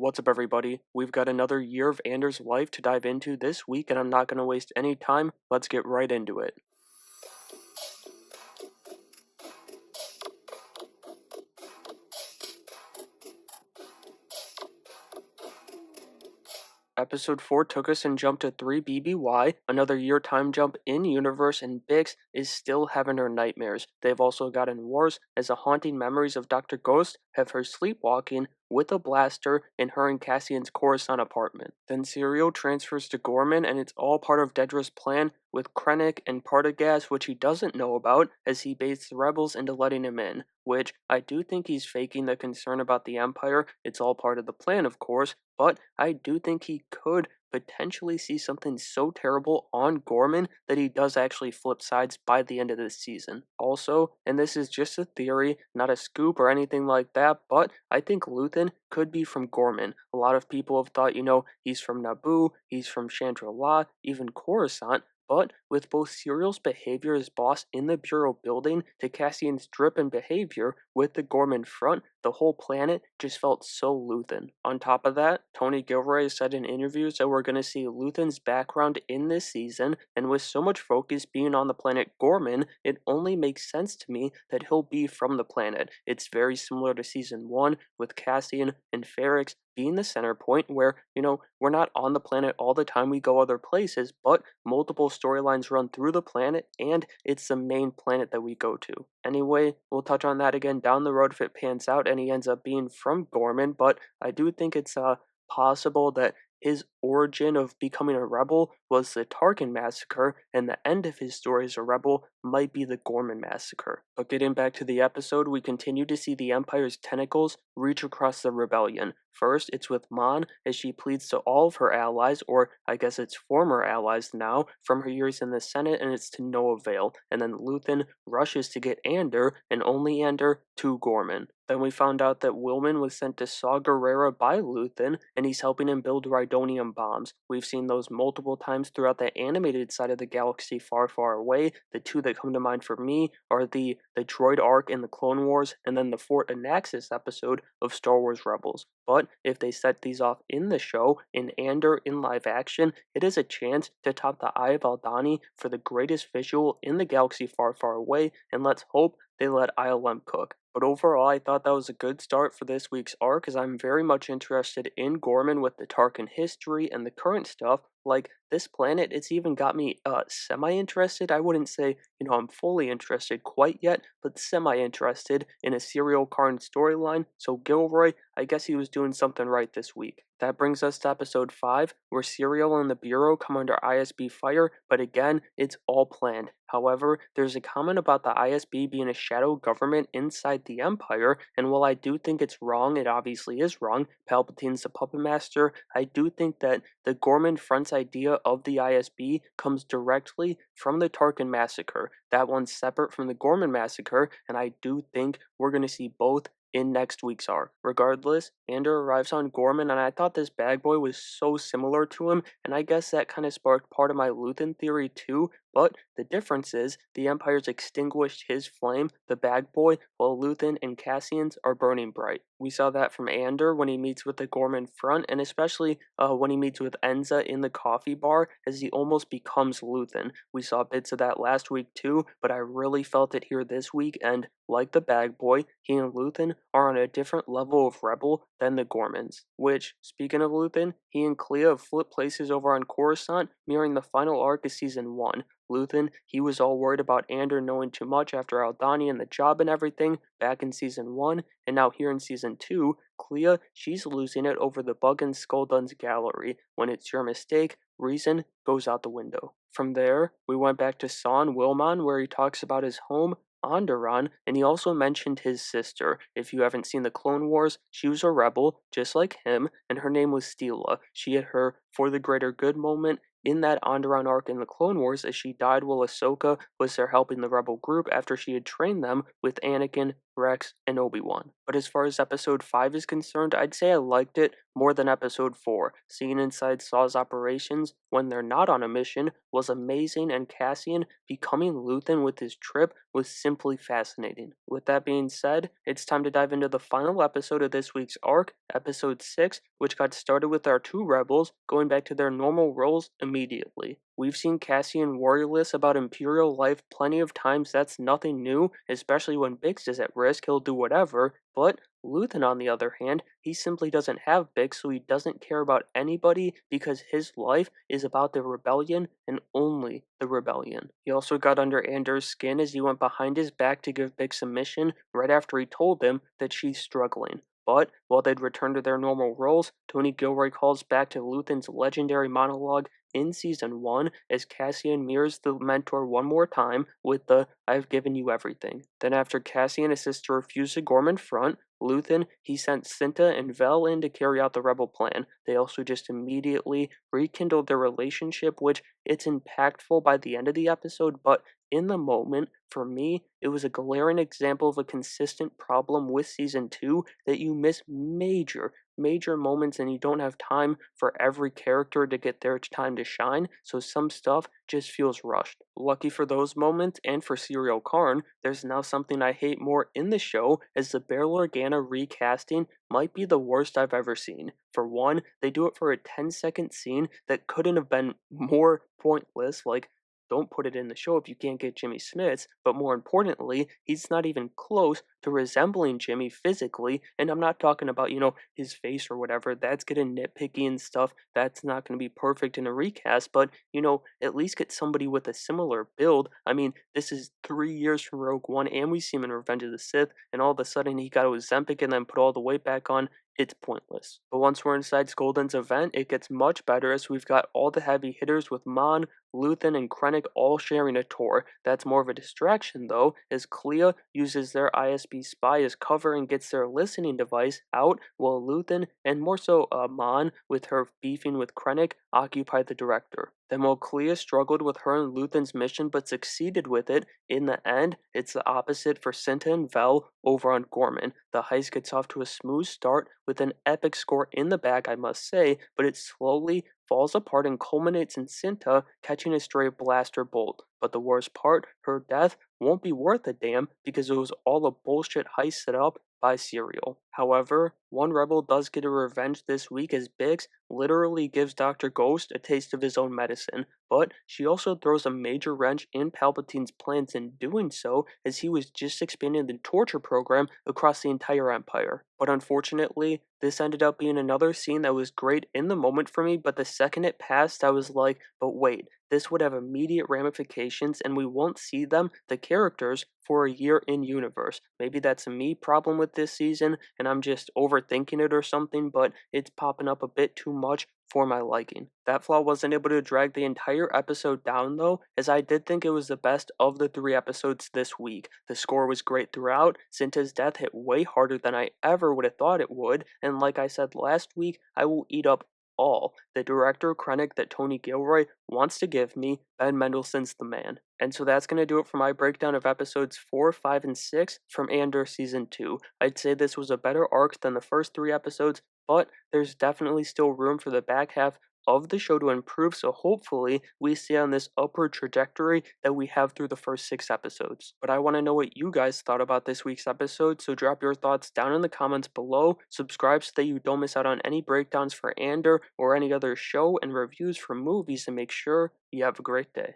What's up, everybody? We've got another year of Andor's life to dive into this week, and I'm not going to waste any time. Let's get right into it. Episode 4 took us and jumped to 3 BBY, another year time jump in universe, and Bix is still having her nightmares. They've also gotten worse as the haunting memories of Dr. Ghost have her sleepwalking with a blaster in her and Cassian's Coruscant apartment. Then Serial transfers to Ghorman, and it's all part of Dedra's plan with Krennic and Partagaz, which he doesn't know about, as he baits the rebels into letting him in. Which I do think he's faking the concern about the Empire. It's all part of the plan, of course, but I do think he could potentially see something so terrible on Ghorman that he does actually flip sides by the end of this season. Also, and this is just a theory, not a scoop or anything like that, but I think Luthen could be from Ghorman. A lot of people have thought, he's from Naboo, he's from Chandrila, even Coruscant, but with both Serial's behavior as boss in the Bureau building to Cassian's drip and behavior with the Ghorman front, the whole planet just felt so Luthen. On top of that, Tony Gilroy has said in interviews that we're going to see Luthen's background in this season, and with so much focus being on the planet Ghorman, it only makes sense to me that he'll be from the planet. It's very similar to Season 1 with Cassian and Ferrix being the center point where, we're not on the planet all the time, we go other places, but multiple storylines run through the planet, and it's the main planet that we go to. Anyway, we'll touch on that again down the road if it pans out and he ends up being from Ghorman, but I do think it's possible that his origin of becoming a rebel was the Tarkin massacre, and the end of his story as a rebel might be the Ghorman massacre. But getting back to the episode, we continue to see the Empire's tentacles reach across the rebellion. First, it's with Mon as she pleads to all of her allies, or I guess it's former allies now, from her years in the Senate, and it's to no avail. And then Luthen rushes to get Andor, and only Andor, to Ghorman. Then we found out that Wilman was sent to Saw Gerrera by Luthen, and he's helping him build Rhydonium bombs. We've seen those multiple times throughout the animated side of the galaxy far, far away. The two that come to mind for me are the droid arc in the Clone Wars, and then the Fort Anaxis episode of Star Wars Rebels. But if they set these off in the show, in Andor, in live action, it is a chance to top the Eye of Aldani for the greatest visual in the galaxy far, far away, and let's hope they let ILM cook. But overall, I thought that was a good start for this week's arc, as I'm very much interested in Ghorman with the Tarkin history and the current stuff. Like, this planet, it's even got me semi-interested. I wouldn't say, I'm fully interested quite yet, but semi-interested in a Serial Karn storyline. So Gilroy, I guess he was doing something right this week. That brings us to episode 5, where Serial and the Bureau come under ISB fire, but again, it's all planned. However, there's a comment about the ISB being a shadow government inside the Empire, and while I do think it's wrong, it obviously is wrong, Palpatine's the puppet master, I do think that the Ghorman Front's idea of the ISB comes directly from the Tarkin massacre. That one's separate from the Ghorman massacre, and I do think we're going to see both in next week's arc. Regardless, Andor arrives on Ghorman, and I thought this bag boy was so similar to him, and I guess that kind of sparked part of my Luthen theory too, but the difference is the Empire's extinguished his flame, the bag boy, while Luthen and Cassian's are burning bright. We saw that from Andor when he meets with the Ghorman front, and especially when he meets with Enza in the coffee bar, as he almost becomes Luthen. We saw bits of that last week too, but I really felt it here this week, and like the bag boy, he and Luthen are on a different level of rebel than the Ghormans. Which, speaking of Luthen, he and Clea have flipped places over on Coruscant, mirroring the final arc of Season 1. Luthen, he was all worried about Andor knowing too much after Aldani and the job and everything back in Season 1, and now here in Season 2, Clea, she's losing it over the Bug and Skulldug's gallery. When it's your mistake, reason goes out the window. From there, we went back to Son Wilman, where he talks about his home, Onderon, and he also mentioned his sister. If you haven't seen the Clone Wars, she was a rebel, just like him, and her name was Stela. She had her for the greater good moment in that Onderon arc in the Clone Wars, as she died while Ahsoka was there helping the rebel group after she had trained them with Anakin Rex, and Obi-Wan. But as far as episode 5 is concerned, I'd say I liked it more than episode 4. Seeing inside Saw's operations when they're not on a mission was amazing, and Cassian becoming Luthen with his trip was simply fascinating. With that being said, it's time to dive into the final episode of this week's arc, episode 6, which got started with our two rebels going back to their normal roles immediately. We've seen Cassian warriorless about Imperial life plenty of times, that's nothing new, especially when Bix is at risk, he'll do whatever, but Luthen, on the other hand, he simply doesn't have Bix, so he doesn't care about anybody because his life is about the rebellion and only the rebellion. He also got under Andor's skin as he went behind his back to give Bix a mission right after he told them that she's struggling. But while they'd return to their normal roles, Tony Gilroy calls back to Luthen's legendary monologue in Season 1 as Cassian mirrors the mentor one more time with the "I've given you everything." Then after Cassian assists to refuse the Ghorman front, Luthen, he sent Cinta and Vel in to carry out the rebel plan. They also just immediately rekindled their relationship, which it's impactful by the end of the episode, but in the moment, for me, it was a glaring example of a consistent problem with Season 2 that you miss major moments and you don't have time for every character to get their time to shine, so some stuff just feels rushed. Lucky for those moments and for Serial Karn, there's now something I hate more in the show, as the Bail Organa recasting might be the worst I've ever seen. For one, they do it for a 10-second scene that couldn't have been more pointless, like don't put it in the show if you can't get Jimmy Smits, but more importantly, he's not even close to resembling Jimmy physically, and I'm not talking about, his face or whatever, that's getting nitpicky and stuff, that's not going to be perfect in a recast, but, at least get somebody with a similar build. I mean, this is 3 years from Rogue One, and we see him in Revenge of the Sith, and all of a sudden he got Ozempic and then put all the weight back on. It's pointless. But once we're inside Skolden's event, it gets much better as we've got all the heavy hitters with Mon, Luthen, and Krennic all sharing a tour. That's more of a distraction though, as Clea uses their ISB spy as cover and gets their listening device out, while Luthen, and more so Mon, with her beefing with Krennic, occupy the director. Then while Clea struggled with her and Luthen's mission but succeeded with it, in the end, it's the opposite for Cinta and Vel over on Ghorman. The heist gets off to a smooth start with an epic score in the bag, I must say, but it slowly falls apart and culminates in Cinta catching a stray blaster bolt. But the worst part, her death won't be worth a damn because it was all a bullshit heist set up by Serial. However, one rebel does get a revenge this week as Biggs literally gives Dr. Ghost a taste of his own medicine, but she also throws a major wrench in Palpatine's plans in doing so, as he was just expanding the torture program across the entire Empire. But unfortunately, this ended up being another scene that was great in the moment for me, but the second it passed, I was like, but wait, this would have immediate ramifications and we won't see them, the characters, for a year in universe. Maybe that's a me problem with this season and I'm just overthinking it or something, but it's popping up a bit too much for my liking. That flaw wasn't able to drag the entire episode down though, as I did think it was the best of the 3 episodes this week. The score was great throughout, Cinta's death hit way harder than I ever would have thought it would, and like I said last week, I will eat up all the director Krennic that Tony Gilroy wants to give me. Ben Mendelsohn's the man. And so that's going to do it for my breakdown of episodes 4, 5, and 6 from Andor Season 2. I'd say this was a better arc than the first 3 episodes, but there's definitely still room for the back half of the show to improve, so hopefully we stay on this upward trajectory that we have through the first 6 episodes. But I want to know what you guys thought about this week's episode, so drop your thoughts down in the comments below, subscribe so that you don't miss out on any breakdowns for Andor or any other show and reviews for movies, and make sure you have a great day.